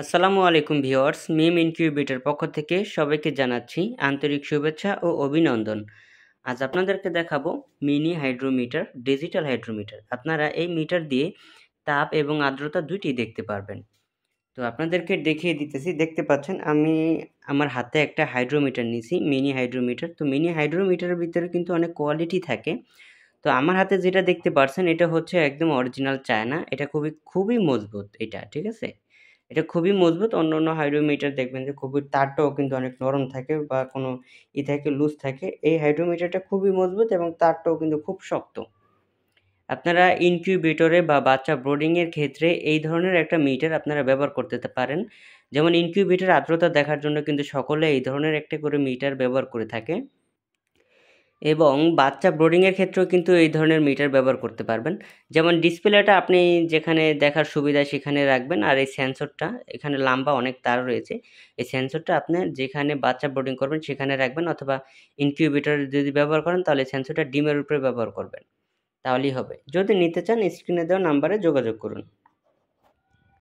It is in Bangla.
আসসালামু আলাইকুম ভিউয়ার্স, মিম ইনকিউবেটর পক্ষ থেকে সবাইকে জানাচ্ছি আন্তরিক শুভেচ্ছা ও অভিনন্দন। আজ আপনাদেরকে দেখাবো মিনি হাইড্রোমিটার, ডিজিটাল হাইড্রোমিটার। আপনারা এই মিটার দিয়ে তাপ এবং আর্দ্রতা দুইটি দেখতে পারবেন। তো আপনাদেরকে দেখিয়ে দিতেছি, দেখতে পাচ্ছেন আমি আমার হাতে একটা হাইড্রোমিটার নিয়েছি, মিনি হাইড্রোমিটার। তো মিনি হাইড্রোমিটারের ভিতরে কিন্তু অনেক কোয়ালিটি থাকে। তো আমার হাতে যেটা দেখতে পাচ্ছেন এটা হচ্ছে একদম অরিজিনাল চায়না। এটা খুবই মজবুত, এটা ঠিক আছে। এটা খুবই মজবুত। অন্যান্য হাইড্রোমিটার দেখবেন যে খুবই তারটাও কিন্তু অনেক নরম থাকে বা কোনো থাকে লুজ থাকে। এই হাইড্রোমিটারটা খুবই মজবুত এবং তারটাও কিন্তু খুব শক্ত। আপনারা ইনকিউবেটরে বা বাচ্চা ব্রোডিং এর ক্ষেত্রে এই ধরনের একটা মিটার আপনারা ব্যবহার করতে পারেন। যেমন ইনকিউবেটর আর্দ্রতা দেখার জন্য কিন্তু সকলে এই ধরনের একটা করে মিটার ব্যবহার করে থাকে। এবং বাচ্চা ব্রোডিংয়ের ক্ষেত্রেও কিন্তু এই ধরনের মিটার ব্যবহার করতে পারবেন। যেমন ডিসপ্লেটা আপনি যেখানে দেখার সুবিধা সেখানে রাখবেন, আর এই সেন্সরটা এখানে লম্বা অনেক তার রয়েছে। এই সেন্সরটা আপনি যেখানে বাচ্চা ব্রোডিং করবেন সেখানে রাখবেন, অথবা ইনকিউবেটর যদি ব্যবহার করেন তাহলে সেন্সরটা ডিমের উপরে ব্যবহার করবেন, তাহলেই হবে। যদি নিতে চান স্ক্রিনে দেওয়া নাম্বারে যোগাযোগ করুন।